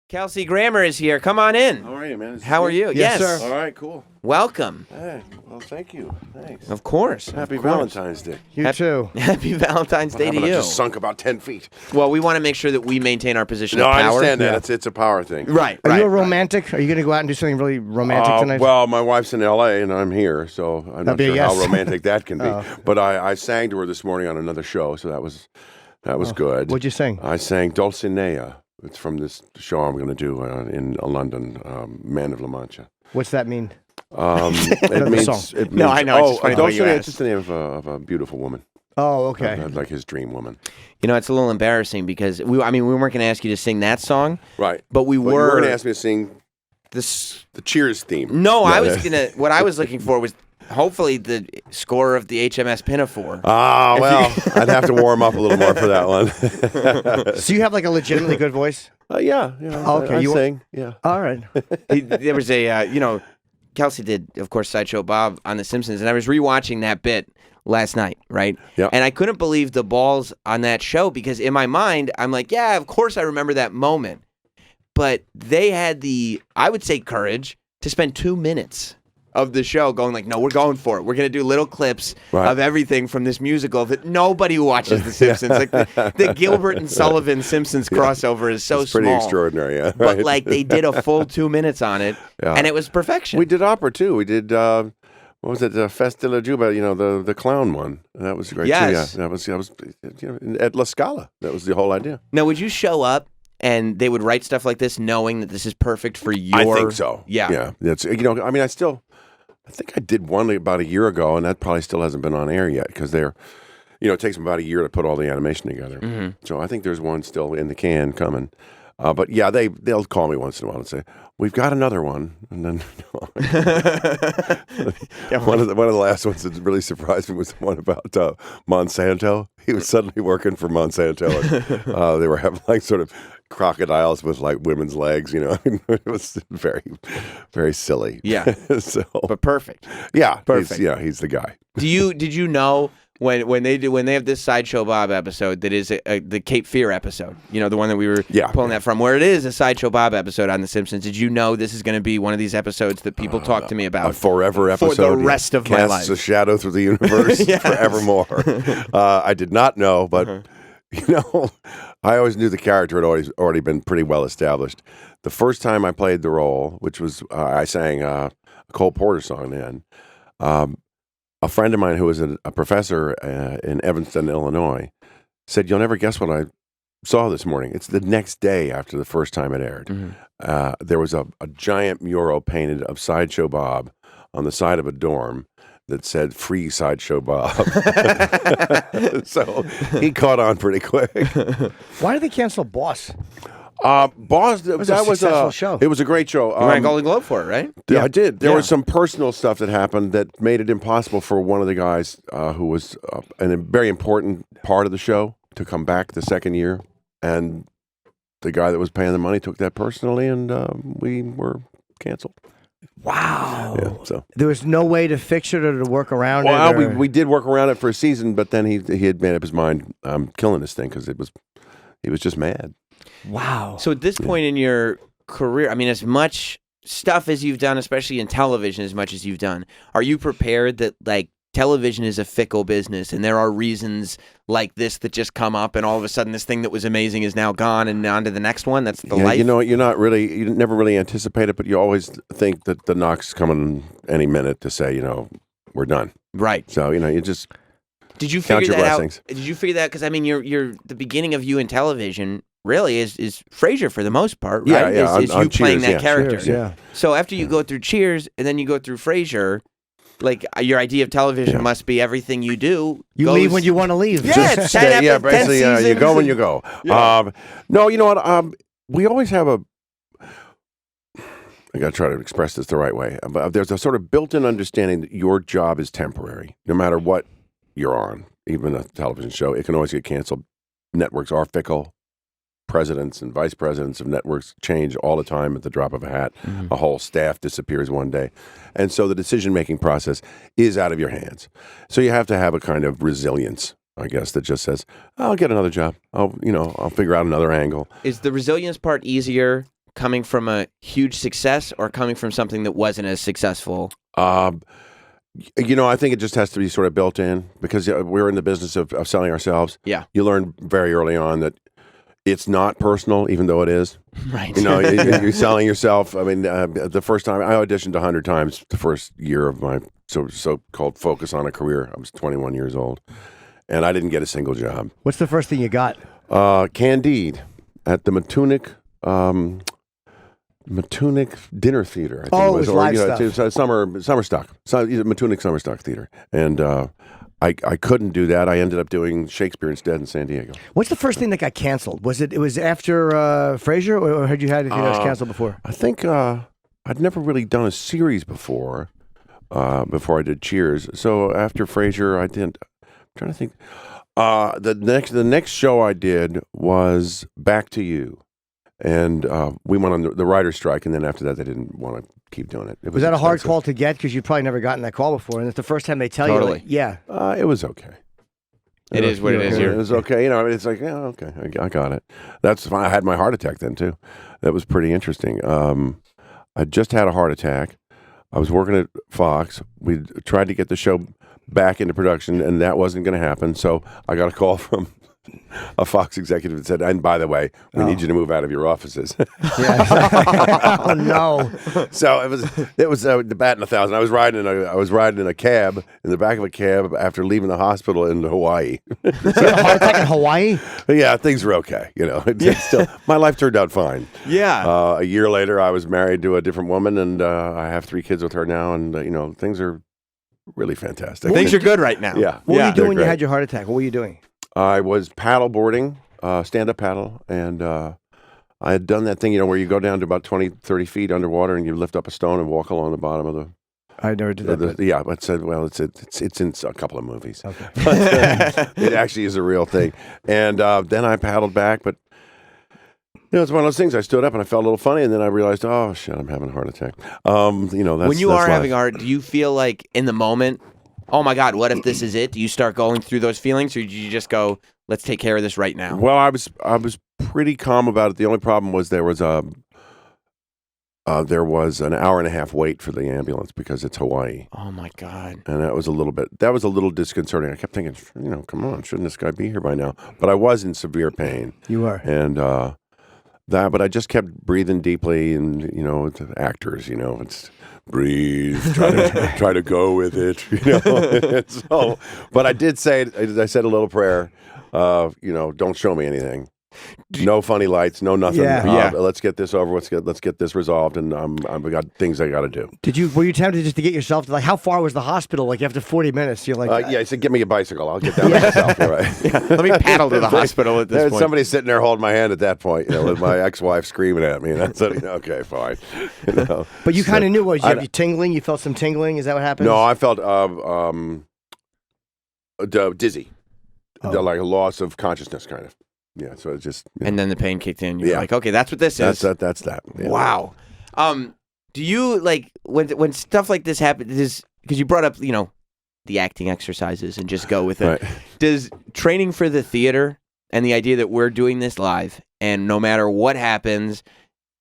Kelsey Grammer is here. Come on in. How are you, man? How are you? Yes, sir. All right, cool. Welcome. Hey, well, thank you. Thanks. Of course. Happy Valentine's Day. You too. Happy Valentine's Day to I you. just sunk about 10 feet. Well, we want to make sure that we maintain our position No, of power. I understand that. It's a power thing. Right. Are you a romantic? Are you going to go out and do something really romantic tonight? Well, my wife's in L.A. and I'm here, so I'm not be a sure yes. how romantic that can be. Oh. But I sang to her this morning on another show, so that was good. What'd you sing? I sang Dulcinea. It's from this show I'm going to do in London, Man of La Mancha. What's that mean? It means, song. it No, means- I know, it's just funny the way you Dulcinea is asked. just the name of a beautiful woman. Oh, okay. Like his dream woman. You know, it's a little embarrassing because we weren't going to ask you to sing that song, Right. but we You were. were going to ask me to sing This. the Cheers theme. No, I was gonna. What I was looking for was hopefully the score of the HMS Pinafore. Ah, well, I'd have to warm up a little more for that one. So you have like a legitimately good voice? Yeah. Okay, I you sing. Yeah. All right. There was a, Kelsey did, of course, Sideshow Bob on The Simpsons, and I was rewatching that bit last night, right? Yep. And I couldn't believe the balls on that show because in my mind, I'm like, yeah, of course I remember that moment. But they had the, I would say, courage to spend 2 minutes of the show going like, no, we're going for it. We're going to do little clips of everything from this musical that nobody who watches The Simpsons. Like the Gilbert and Sullivan Simpsons crossover is so It's pretty small. extraordinary, yeah. But right. like they did a full 2 minutes on it, Yeah. and it was perfection. We did opera too. We did what was it? The Festa de la Juba, the clown one. That was great Yes. too. Yeah, that was at La Scala. That was the whole idea. Now, would you show up and they would write stuff like this, knowing that this is perfect for your? I think so. Yeah. Yeah. That's I think I did one about a year ago, and that probably still hasn't been on air yet because it takes them about a year to put all the animation together. Mm-hmm. So I think there's one still in the can coming. But yeah, they'll call me once in a while and say, "We've got another one," and then one of the last ones that really surprised me was the one about Monsanto. He was suddenly working for Monsanto, and they were having like sort of crocodiles with like women's legs. It was very, very silly. Yeah. So, But perfect. yeah, Perfect. He's the guy. Did you know when they have this Sideshow Bob episode that is the Cape Fear episode? The one that we were pulling that from, where it is a Sideshow Bob episode on The Simpsons. Did you know this is going to be one of these episodes that people talk to me about A forever episode for the rest of my life? Casts a shadow through the universe forevermore. I did not know, but I always knew the character had already been pretty well established. The first time I played the role, which was I sang a Cole Porter song then, a friend of mine who was a professor in Evanston, Illinois, said, "You'll never guess what I saw this morning." It's the next day after the first time it aired. Mm-hmm. There was a giant mural painted of Sideshow Bob on the side of a dorm that said "Free Sideshow Bob." So he caught on pretty quick. Why did they cancel Boss? Boss, It was a successful show. It was a great show. You won a Golden Globe for it, right? Yeah, I did. There Yeah. was some personal stuff that happened that made it impossible for one of the guys who was a very important part of the show to come back the second year. And the guy that was paying the money took that personally, and we were canceled. Wow. Yeah, so. There was no way to fix it or to work around it? Well, or- we did work around it for a season, but then he had made up his mind, I'm killing this thing because he was just mad. Wow. So at this point in your career, I mean, as much stuff as you've done, especially in television, as much as you've done, are you prepared that like television is a fickle business and there are reasons like this that just come up and all of a sudden this thing that was amazing is now gone and on to the next one? That's the life. You never really anticipate it, but you always think that the knock's coming any minute to say, we're done. Right. So, you just Did you count figure your that blessings. out? Did you figure that? Because I mean, you're the beginning of you in television really is Frasier for the most part, right? Yeah, Is on you playing Cheers, that character. Cheers, yeah. So after you go through Cheers and then you go through Frasier, like your idea of television must be everything you do. You leave when you want to leave. Yeah, it's 10 yeah, episodes, 10 basically, you seasons go when and- you go. Yeah. No, you know what? We always have I got to try to express this the right way. But there's a sort of built-in understanding that your job is temporary, no matter what you're on. Even a television show, it can always get canceled. Networks are fickle. Presidents and vice presidents of networks change all the time at the drop of a hat. Mm-hmm. A whole staff disappears one day. And so the decision-making process is out of your hands. So you have to have a kind of resilience, I guess, that just says, I'll get another job. I'll figure out another angle. Is the resilience part easier coming from a huge success or coming from something that wasn't as successful? I think it just has to be sort of built in because we're in the business of selling ourselves. Yeah. You learn very early on that it's not personal, even though it is. Right. You're selling yourself. I mean, the first time I auditioned 100 times the first year of my so-called focus on a career. I was 21 years old, and I didn't get a single job. What's the first thing you got? Candide at the Matunic Dinner Theater. I think Oh, it was live stuff. It's a summer stock. Matunic Summer Stock Theater, and I couldn't do that. I ended up doing Shakespeare instead in San Diego. What's the first thing that got canceled? It was after Frasier, or had you had anything that was canceled before? I think I'd never really done a series before I did Cheers. So after Frasier, I didn't. I'm trying to think. The next show I did was Back to You. And we went on the writer's strike, and then after that, they didn't want to keep doing it. Was that a hard call to get? Because you'd probably never gotten that call before, and it's the first time they tell you. Like, yeah. It was okay. It is what it is. It was okay. It's like, yeah, okay, I got it. That's fine. I had my heart attack then, too. That was pretty interesting. I just had a heart attack. I was working at Fox. We tried to get the show back into production, and that wasn't going to happen. So I got a call from a Fox executive that said, and by the way, we need you to move out of your offices. Oh no! So it was the bat in 1,000. I was riding in a cab, in the back of a cab after leaving the hospital in Hawaii. You had a heart attack in Hawaii? Yeah, things were okay. Still, my life turned out fine. Yeah. A year later, I was married to a different woman, and I have 3 kids with her now, and things are really fantastic. Things are good right now. Yeah. What were you doing when you had your heart attack? What were you doing? I was paddle boarding, stand-up paddle, and I had done that thing, where you go down to about 20, 30 feet underwater and you lift up a stone and walk along the bottom of the... I never did that. Yeah, but it's in a couple of movies. Okay. But, it actually is a real thing. And then I paddled back, but it's one of those things. I stood up and I felt a little funny, and then I realized, oh, shit, I'm having a heart attack. That's, when you are having a heart, do you feel like in the moment, oh my God, what if this is it? Do you start going through those feelings, or do you just go, let's take care of this right now? Well, I was pretty calm about it. The only problem was there was an hour and a half wait for the ambulance because it's Hawaii. Oh my God. And that was a little disconcerting. I kept thinking, come on, shouldn't this guy be here by now? But I was in severe pain. You were. And but I just kept breathing deeply, and the actors, it's breathe, try to go with it, So, but I did say, I said a little prayer, don't show me anything. No funny lights, no nothing. Yeah. Let's get this over. Let's get this resolved, and I've got things I got to do. Were you tempted just to get yourself to, how far was the hospital? Like after 40 minutes, you're like, yeah. He said, "Give me a bicycle. I'll get down myself." Right. Let me paddle to the hospital at this point. Somebody sitting there holding my hand at that point, with my ex-wife screaming at me, and I said, "Okay, fine." But you kind of knew. What, you have tingling? You felt some tingling? Is that what happened? No, I felt dizzy, like a loss of consciousness, kind of. Yeah, so it just... And then the pain kicked in. You're like, okay, that's what this is. That's that. Yeah. Wow. Do you, when stuff like this happens, because you brought up, the acting exercises and just go with it. Right. Does training for the theater and the idea that we're doing this live, and no matter what happens,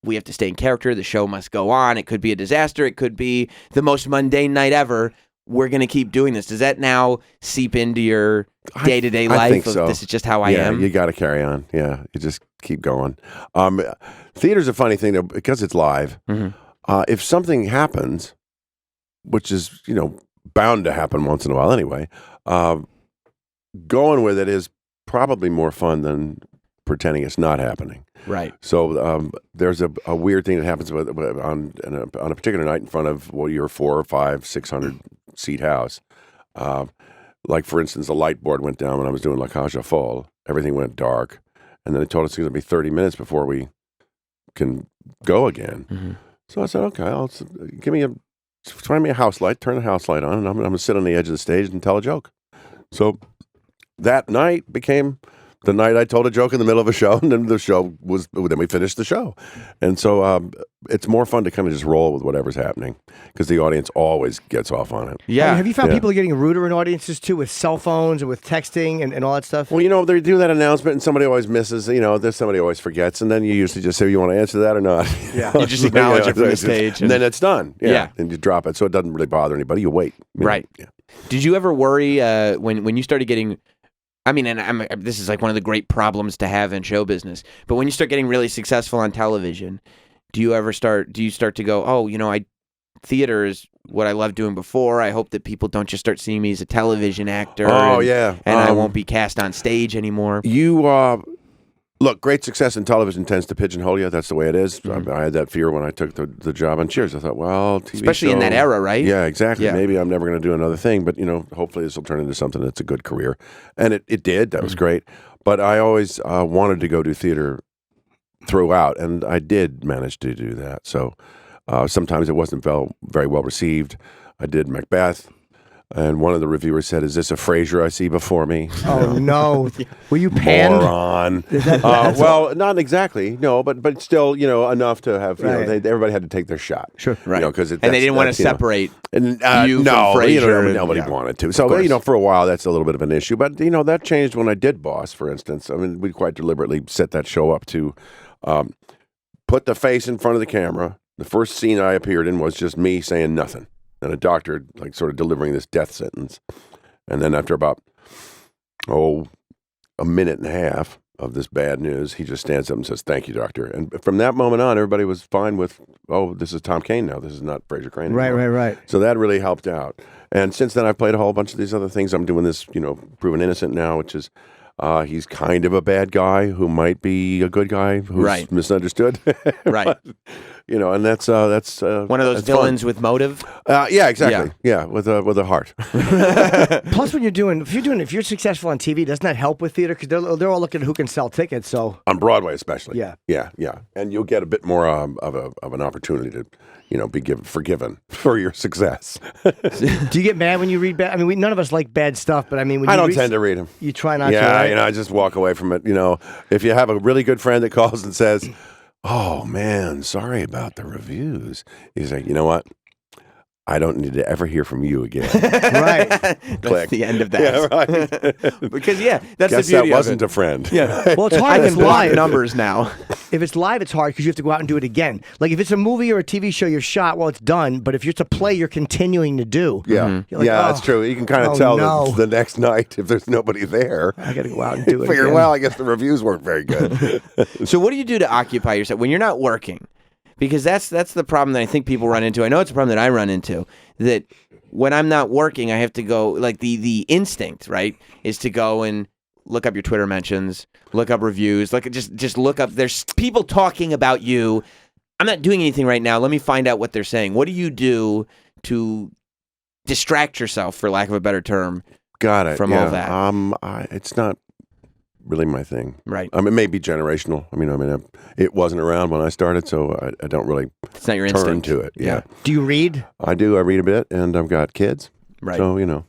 we have to stay in character, the show must go on, it could be a disaster, it could be the most mundane night ever, we're going to keep doing this. Does that now seep into your day-to-day life? I think so. This is just how I am? Yeah, you got to carry on. Yeah, you just keep going. Theater's a funny thing, though, because it's live. Mm-hmm. If something happens, which is, bound to happen once in a while anyway, going with it is probably more fun than pretending it's not happening. Right. So there's a weird thing that happens on a particular night in front of your 400 or 500, 600 seat house. Like, for instance, the light board went down when I was doing La Cage aux Folles. Everything went dark. And then they told us it's going to be 30 minutes before we can go again. Mm-hmm. So I said, okay, find me a house light, turn the house light on, and I'm going to sit on the edge of the stage and tell a joke. So that night became the night I told a joke in the middle of a show, and then then we finished the show. And so it's more fun to kind of just roll with whatever's happening because the audience always gets off on it. Yeah. Have you found people are getting ruder in audiences too with cell phones and with texting and all that stuff? Well, they do that announcement and somebody always misses, somebody always forgets, and then you usually just say, you want to answer that or not? Yeah. You just acknowledge it from the stage. And then it's done. Yeah. And you drop it so it doesn't really bother anybody. You wait. Right. Yeah. Did you ever worry when you started getting... I mean, and this is like one of the great problems to have in show business. But when you start getting really successful on television, do you start to go, oh, theater is what I loved doing before. I hope that people don't just start seeing me as a television actor. Oh, yeah. And I won't be cast on stage anymore. Look, great success in television tends to pigeonhole you. That's the way it is. Mm-hmm. I had that fear when I took the job on Cheers. I thought, well, TV especially show, in that era, right? Yeah, exactly. Yeah. Maybe I'm never going to do another thing, but hopefully this will turn into something that's a good career. And it did. That was great. But I always wanted to go do theater throughout, and I did manage to do that. So sometimes it wasn't very well received. I did Macbeth. And one of the reviewers said, "Is this a Frasier I see before me?" Oh no! Were you panned? Moron. Well, not exactly. No, but still, enough to have. Everybody had to take their shot. Sure, right. Because and they didn't want to separate you from Frasier. Nobody wanted to. So for a while, that's a little bit of an issue. But that changed when I did Boss, for instance. I mean, we quite deliberately set that show up to put the face in front of the camera. The first scene I appeared in was just me saying nothing. And a doctor, sort of delivering this death sentence. And then after about, a minute and a half of this bad news, he just stands up and says, "Thank you, doctor." And from that moment on, everybody was fine with, this is Tom Kane now. This is not Frasier Crane anymore. Right. So that really helped out. And since then, I've played a whole bunch of these other things. I'm doing this, Proven Innocent now, which is, he's kind of a bad guy who might be a good guy who's misunderstood. Right. And that's one of those villains with motive. Yeah, exactly. Yeah, with a heart. Plus, if you're successful on TV, doesn't that help with theater? Because they're all looking at who can sell tickets. So on Broadway, especially. Yeah, and you'll get a bit more of an opportunity to, be forgiven for your success. Do you get mad when you read bad? I mean, none of us like bad stuff, but I mean, when I don't tend to read them. You try not to. Yeah, I just walk away from it. If you have a really good friend that calls and says, "Oh man, sorry about the reviews," you say, "You know what? I don't need to ever hear from you again." Right. That's the end of that. Yeah, right. Because that's Guess the beauty that wasn't of it. a friend. Yeah. Well, it's hard I when can block live. numbers now. If it's live, it's hard because you have to go out and do it again. Like if it's a movie or a TV show, you're shot, well, it's done. But if you're to play, you're continuing to do. Yeah, You're like, that's true. You can kind of tell the next night if there's nobody there. I got to go out and do it Figure, again. well, I guess the reviews weren't very good. So what do you do to occupy yourself when you're not working? Because that's the problem that I think people run into. I know it's a problem that I run into, that when I'm not working, I have to go, like the instinct, right, is to go and look up your Twitter mentions, look up reviews, just look up, there's people talking about you. I'm not doing anything right now. Let me find out what they're saying. What do you do to distract yourself, for lack of a better term, Got it. from all that? It's not really my thing. Right. It may be generational. It wasn't around when I started, so I don't really It's not your turn instinct. to it. Yeah. Do you read? I do. I read a bit, and I've got kids. Right. So,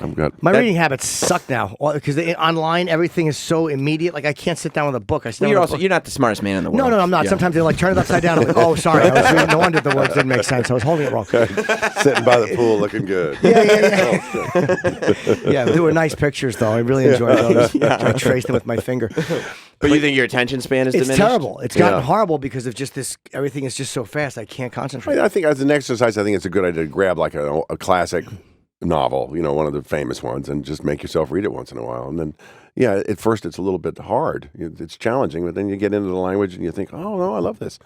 I've got... My reading habits suck now because online everything is so immediate. Like I can't sit down with a book. You're not the smartest man in the world. No, I'm not. Yeah. Sometimes they turn it upside down. I'm like, oh, sorry. I was reading. No wonder the words didn't make sense. I was holding it wrong. Sitting by the pool looking good. Yeah. Yeah, they were nice pictures, though. I really enjoyed those. I traced them with my finger. But you think your attention span is It's diminished? terrible. It's gotten horrible because of just this. Everything is just so fast. I can't concentrate. I think as an exercise, I think it's a good idea to grab like a classic novel, one of the famous ones, and just make yourself read it once in a while. And then, at first it's a little bit hard. It's challenging, but then you get into the language and you think, oh, no, I love this.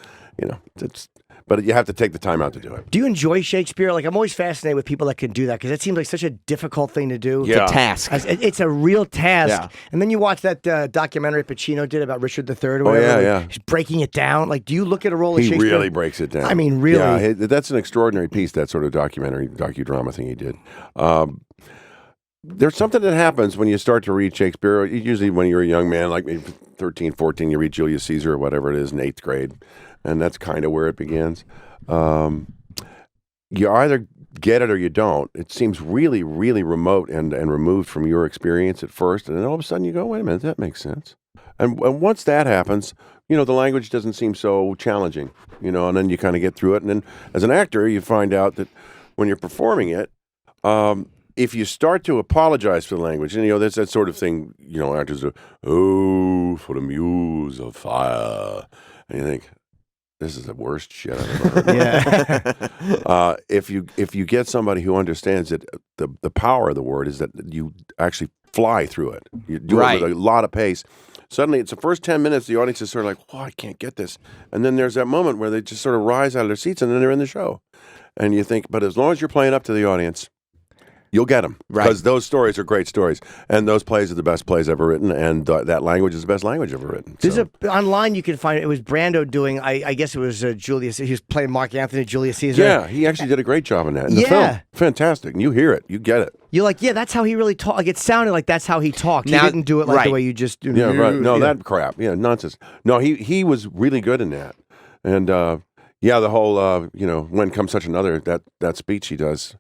But you have to take the time out to do it. Do you enjoy Shakespeare? Like, I'm always fascinated with people that can do that because it seems like such a difficult thing to do. It's a task. It's a real task. Yeah. And then you watch that documentary Pacino did about Richard III or whatever. Yeah. He's breaking it down. Like, do you look at a role of He Shakespeare? really breaks it down. I mean, really. Yeah, that's an extraordinary piece, that sort of docudrama thing he did. There's something that happens when you start to read Shakespeare. Usually when you're a young man, like maybe 13, 14, you read Julius Caesar or whatever it is in 8th grade. And that's kind of where it begins. you either get it or you don't. It seems really, really remote and removed from your experience at first, and then all of a sudden you go, wait a minute, that makes sense. And once that happens, the language doesn't seem so challenging, and then you kind of get through it. And then as an actor, you find out that when you're performing it, if you start to apologize for the language, and there's that sort of thing, actors do, oh, for the muse of fire. And you think, this is the worst shit I've ever heard. Yeah. If you get somebody who understands it, the power of the word is that you actually fly through it. You do it with a lot of pace. Suddenly, it's the first 10 minutes, the audience is sort of like, oh, I can't get this. And then there's that moment where they just sort of rise out of their seats and then they're in the show. And you think, but as long as you're playing up to the audience, you'll get them. Right. Because those stories are great stories. And those plays are the best plays ever written. And that language is the best language ever written. There's online you can find it was Brando doing, I guess it was Julius. He was playing Mark Anthony, Julius Caesar. Yeah, he actually did a great job in that. In the film. Fantastic. And you hear it. You get it. You're like, yeah, that's how he really talked. Like, it sounded like that's how he talked. Now, he didn't do it like the way you just do. Yeah, right. No, that crap. Yeah, nonsense. No, he was really good in that. And, the whole, when comes such another, that speech he does,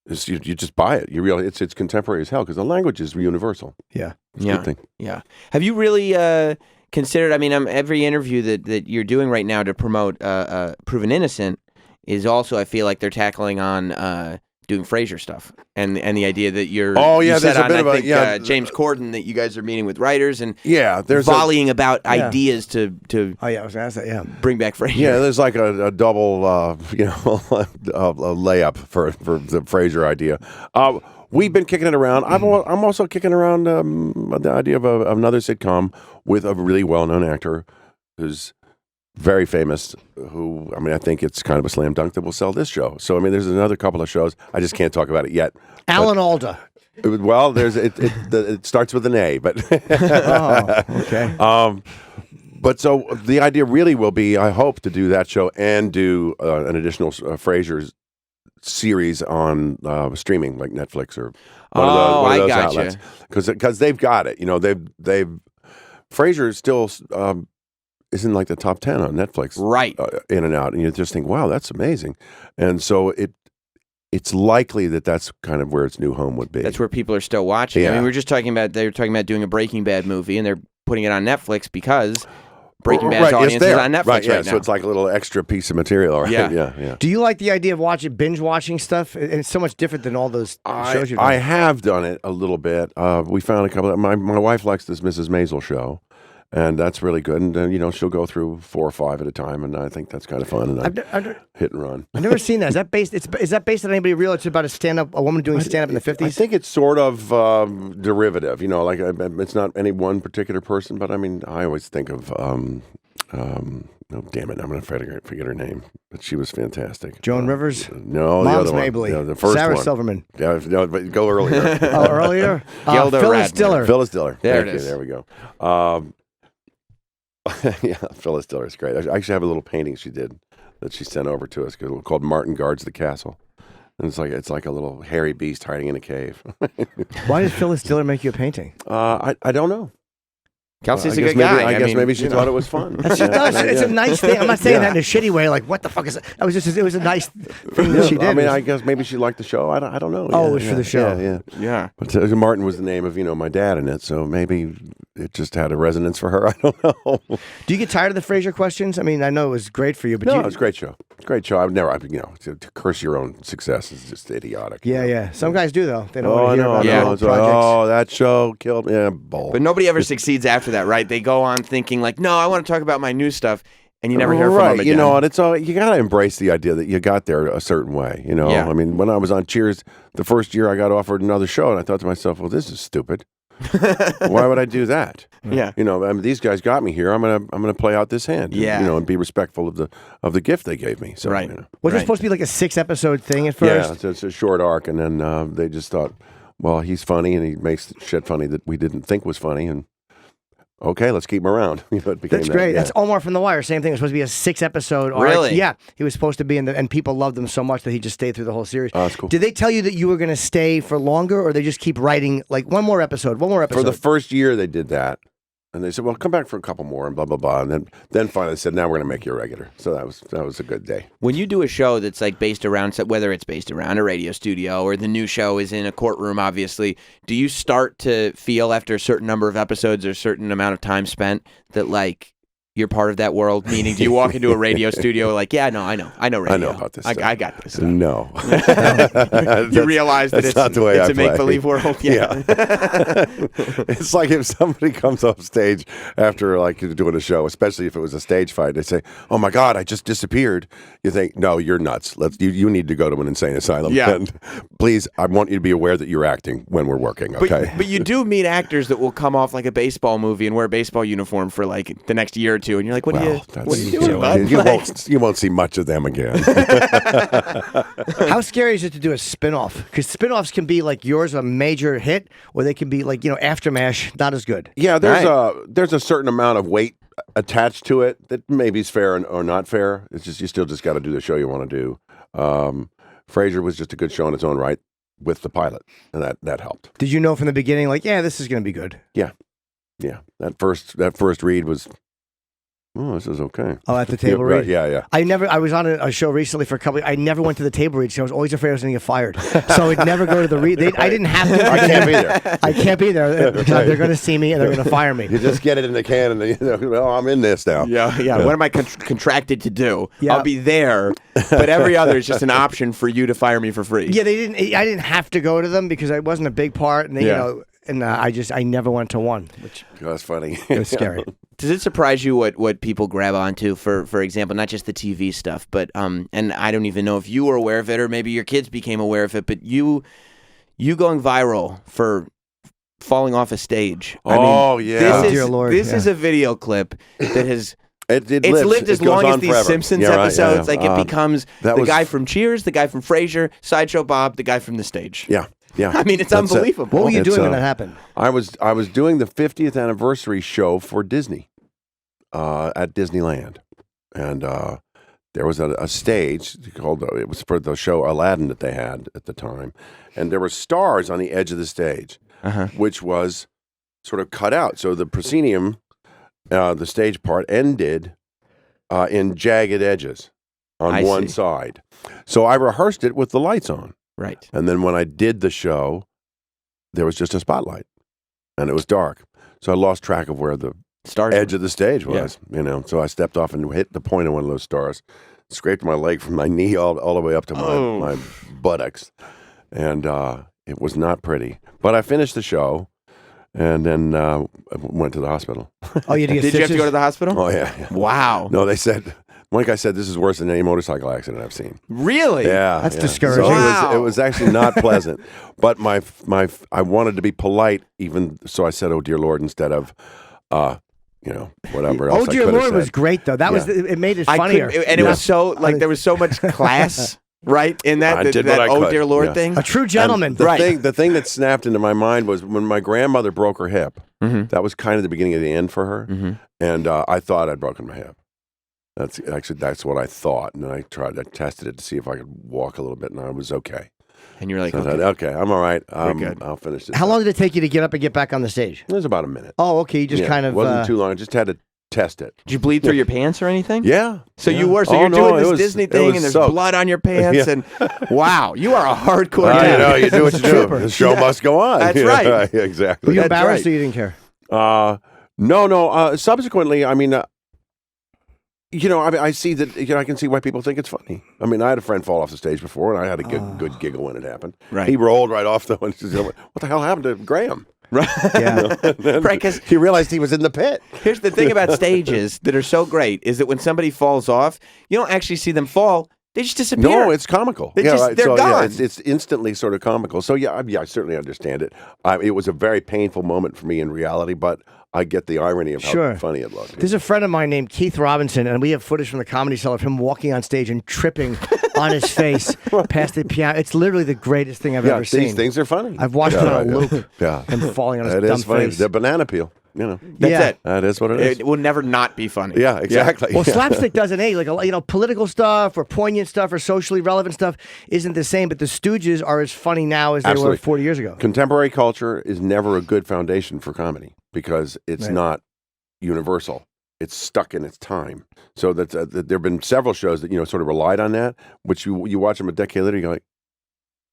is you just buy it. You realize it's contemporary as hell because the language is universal. Yeah. It's a good thing. Yeah. Have you really considered, every interview that you're doing right now to promote Proven Innocent is also, I feel like they're tackling on doing Frasier stuff and the idea that you're there's a bit of James Corden, that you guys are meeting with writers and there's volleying about ideas to I was gonna ask that, bring back Frasier. Yeah, there's like a double a layup for the Frasier idea. We've been kicking it around. I'm also kicking around the idea of another sitcom with a really well-known actor who's very famous, who, I think it's kind of a slam dunk that will sell this show. So, there's another couple of shows. I just can't talk about it yet. Alan Alda. Well, it starts with an A, but... Oh, okay. But so the idea really will be, I hope, to do that show and do an additional Frasier series on streaming, like Netflix or one of those outlets. Because they've got it. They've Frasier still... is in like the top 10 on Netflix, right? In and out, and you just think, wow, that's amazing. And so it's likely that's kind of where its new home would be. That's where people are still watching. Yeah. We were just talking about doing a Breaking Bad movie, and they're putting it on Netflix because Breaking Bad's audience is on Netflix right now. So it's like a little extra piece of material, right? Yeah. Do you like the idea of binge watching stuff? And it's so much different than all those shows you're doing. I have done it a little bit. We found a couple. My wife likes this Mrs. Maisel show. And that's really good. And, she'll go through 4 or 5 at a time. And I think that's kind of fun. And hit and run. I've never seen that. Is that based on anybody real? It's about a woman doing stand-up in the 50s? I think it's sort of derivative. Like it's not any one particular person. But, I always think of, oh, damn it, I'm going to forget her name. But she was fantastic. Joan Rivers? No, Moms the other Mabley. one. The first Sarah one. Silverman. Yeah, no, but go earlier. Oh, earlier? Phyllis Diller. Phyllis Diller. There it is. There we go. Yeah, Phyllis Diller is great. I actually have a little painting she did that she sent over to us called Martin Guards the Castle. And it's like a little hairy beast hiding in a cave. Why did Phyllis Diller make you a painting? I don't know. Kelsey's a good guy. I guess maybe she thought it was fun. She does. It's a nice thing. I'm not saying that in a shitty way. Like, what the fuck is that? It was a nice thing that she did. I guess maybe she liked the show. I don't know. Oh, it was for the show. Yeah. But Martin was the name of my dad in it, so maybe it just had a resonance for her. I don't know. Do you get tired of the Frasier questions? I know it was great for you, but no, it was a great show. Great show. I've never, to curse your own success is just idiotic. Yeah. Some guys do though. They don't want to hear about their own projects. Oh, that show killed me. Yeah, bull. But nobody ever succeeds after that, right? They go on thinking like, no, I want to talk about my new stuff, and you never hear from them again. And it's all you got to embrace the idea that you got there a certain way. Yeah. When I was on Cheers, the first year I got offered another show, and I thought to myself, well, this is stupid. Why would I do that? Yeah. These guys got me here. I'm gonna play out this hand. Yeah. And be respectful of the gift they gave me. So, right. Was it supposed to be like a 6-episode thing at first? Yeah, it's a short arc, and then they just thought, well, he's funny, and he makes shit funny that we didn't think was funny, and okay, let's keep him around. It became That's great. Yeah. That's Omar from The Wire. Same thing. It was supposed to be a 6-episode arc. Really? Yeah. He was supposed to be and people loved him so much that he just stayed through the whole series. Oh, that's cool. Did they tell you that you were going to stay for longer, or they just keep writing like one more episode? For the first year, they did that. And they said, well, come back for a couple more and blah, blah, blah. And then finally they said, now we're going to make you a regular. So that was a good day. When you do a show that's like based around, whether it's based around a radio studio or the new show is in a courtroom, obviously, do you start to feel after a certain number of episodes or a certain amount of time spent that like you're part of that world? Meaning, do you walk into a radio studio like, yeah, no, I know radio. I know about this stuff. I got this. No. You realize that that's not the way it's I a make-believe world? Yeah. It's like if somebody comes off stage after like doing a show, especially if it was a stage fight, they say, oh my God, I just disappeared. You think, no, you're nuts. You need to go to an insane asylum. Yeah. And please, I want you to be aware that you're acting when we're working, okay? But you do meet actors that will come off like a baseball movie and wear a baseball uniform for like the next year or two, and you're like, what are you doing, bud? You won't see much of them again. How scary is it to do a spin-off? Because spin-offs can be like yours, a major hit, or they can be like, Aftermath, not as good. Yeah, there's a certain amount of weight attached to it that maybe is fair or not fair. It's just you still just got to do the show you want to do. Frasier was just a good show in its own right with the pilot, and that helped. Did you know from the beginning, like, yeah, this is going to be good? Yeah. That first read was, oh, this is okay. Oh, at the table read? read? Yeah. I was on a show recently for a couple. I never went to the table read, so I was always afraid I was going to get fired. So I would never go to the read. I didn't have to. I can't be there. I can't be there. They're going to see me and they're going to fire me. You just get it in the can, and well, I'm in this now. Yeah. What am I contracted to do? Yeah. I'll be there, but every other is just an option for you to fire me for free. Yeah, I didn't have to go to them because I wasn't a big part, and And I never went to one, which that's funny. It was scary. Does it surprise you what people grab onto, for example, not just the TV stuff, but and I don't even know if you were aware of it or maybe your kids became aware of it, but you going viral for falling off a stage. Yeah. Dear Lord. This is a video clip that has It's lived as long as these forever. Simpsons episodes. Like it becomes guy from Cheers, the guy from Frasier, Sideshow Bob, the guy from the stage. Yeah. I mean, it's unbelievable. What were you doing when that happened? I was doing the 50th anniversary show for Disney at Disneyland, and there was a stage called it was for the show Aladdin that they had at the time, and there were stars on the edge of the stage, which was sort of cut out. So the proscenium, the stage part, ended in jagged edges on one side. So I rehearsed it with the lights on. Right. And then when I did the show, there was just a spotlight, and it was dark. So I lost track of where the edge of the stage was, So I stepped off and hit the point of one of those stars, scraped my leg from my knee all the way up to my buttocks, and it was not pretty. But I finished the show, and then went to the hospital. Oh, you did you have to go to the hospital? Oh, yeah. Wow. No, they said... One guy said, this is worse than any motorcycle accident I've seen. Really? Yeah. That's discouraging. So it was actually not pleasant. But I wanted to be polite, even so I said, oh, dear Lord, instead of, whatever else Oh, dear I Lord said. was great, though. That was it made it funnier. And it was so, there was so much class, right, in that oh, dear Lord thing. A true gentleman. The thing that snapped into my mind was when my grandmother broke her hip. Mm-hmm. That was kind of the beginning of the end for her. Mm-hmm. And I thought I'd broken my hip. That's what I thought, and then I tested it to see if I could walk a little bit, and I was okay. And you're like, so okay, I'm all right. Good. I'll finish this. How long did it take you to get up and get back on the stage? It was about a minute. Oh, okay. You just kind of it wasn't too long. I just had to test it. Did you bleed through your pants or anything? Yeah. So you were. So you're doing this Disney thing, and there's blood on your pants, and wow, you are a hardcore guy. You do what you do. The show must go on. That's right. Exactly. Were you embarrassed or you didn't care? No. Subsequently, I mean. I see that. I can see why people think it's funny. I mean, I had a friend fall off the stage before, and I had a good giggle when it happened. Right. He rolled right off though, and said, "What the hell happened to Graham?" Right. Yeah. Right. Because he realized he was in the pit. Here's the thing about stages that are so great is that when somebody falls off, you don't actually see them fall. They just disappear. No, it's comical. They're gone. Yeah, it's instantly sort of comical. So I certainly understand it. It was a very painful moment for me in reality, but I get the irony of how funny it looked. There's a friend of mine named Keith Robinson, and we have footage from the Comedy Cellar of him walking on stage and tripping on his face past the piano. It's literally the greatest thing I've ever seen. These things are funny. I've watched it on a loop. Yeah, him falling on his dumb dumb funny. face. The banana peel. That's it. That is what it is. It will never not be funny. Yeah, exactly. Well, slapstick doesn't age. Like political stuff or poignant stuff or socially relevant stuff isn't the same. But the Stooges are as funny now as they were 40 years ago. Contemporary culture is never a good foundation for comedy because it's not universal. It's stuck in its time. So that there have been several shows that sort of relied on that. Which you watch them a decade later, you're like,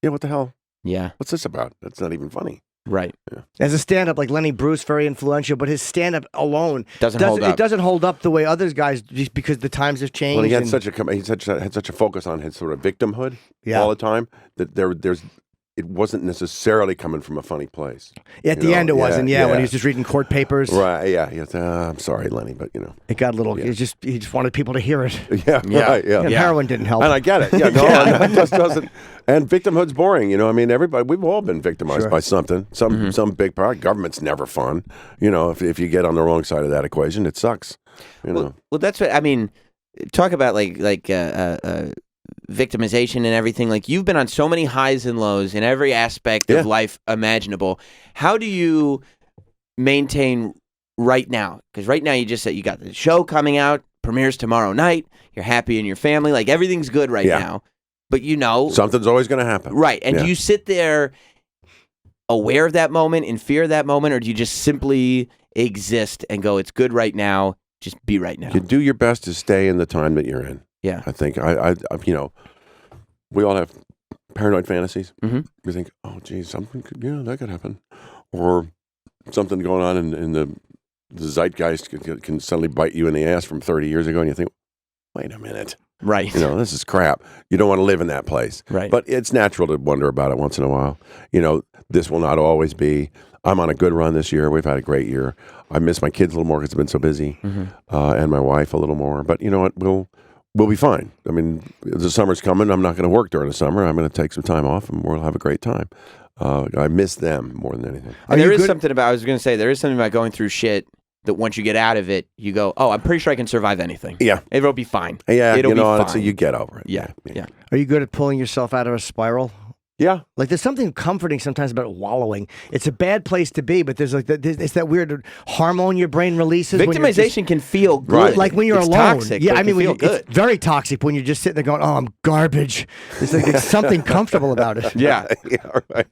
yeah, what the hell? Yeah. What's this about? That's not even funny. Right. Yeah. As a stand-up, like Lenny Bruce, very influential, but his stand-up alone doesn't hold up. It doesn't hold up the way others guys, just because the times have changed. Well, he had such a focus on his sort of victimhood Yeah. all the time that it wasn't necessarily coming from a funny place. At the end, it wasn't. Yeah, when he was just reading court papers. Right. Yeah. I'm sorry, Lenny, but it got a little. He just wanted people to hear it. Yeah. Right. Yeah. And heroin didn't help. And I get it. Yeah. No, it just doesn't. And victimhood's boring. I mean, we've all been victimized by something. Some big part. Government's never fun. If you get on the wrong side of that equation, it sucks. Well, that's what I mean. Talk about like victimization and everything. Like, you've been on so many highs and lows in every aspect of life imaginable. How do you maintain right now? Because right now you just said you got the show coming out, premieres tomorrow night. You're happy in your family. Like, everything's good right now. But something's always going to happen. Right. And do you sit there aware of that moment, in fear of that moment, or do you just simply exist and go, it's good right now, just be right now? You do your best to stay in the time that you're in. Yeah. I think we all have paranoid fantasies. Mm-hmm. You think, oh, geez, something that could happen. Or something going on in the zeitgeist can suddenly bite you in the ass from 30 years ago, and you think, wait a minute. Right. This is crap. You don't want to live in that place. Right. But it's natural to wonder about it once in a while. This will not always be. I'm on a good run this year. We've had a great year. I miss my kids a little more because I've been so busy, and my wife a little more. But you know what? We'll be fine. I mean, the summer's coming. I'm not going to work during the summer. I'm going to take some time off, and we'll have a great time. I miss them more than anything. And there is something about going through shit that once you get out of it, you go, oh, I'm pretty sure I can survive anything. Yeah. It'll be fine. Yeah, It'll be fine. So you get over it. Yeah. Are you good at pulling yourself out of a spiral? Yeah. Like, there's something comforting sometimes about wallowing. It's a bad place to be, but it's that weird hormone your brain releases. Victimization can feel good. Right. Like when you're it's alone. Toxic, yeah, but I mean, good. It's very toxic when you're just sitting there going, oh, I'm garbage. It's like there's something comfortable about it. Yeah. Yeah, right.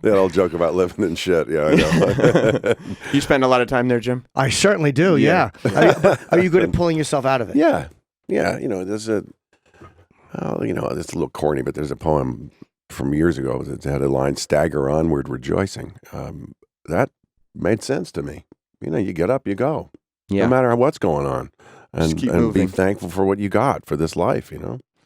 That old joke about living in shit. Yeah, I know. You spend a lot of time there, Jim? I certainly do, yeah. Are you good at pulling yourself out of it? Yeah. Yeah, there's it's a little corny, but there's a poem from years ago that had a line, stagger onward rejoicing. That made sense to me. You get up, you go. No matter what's going on. And be thankful for what you got for this life,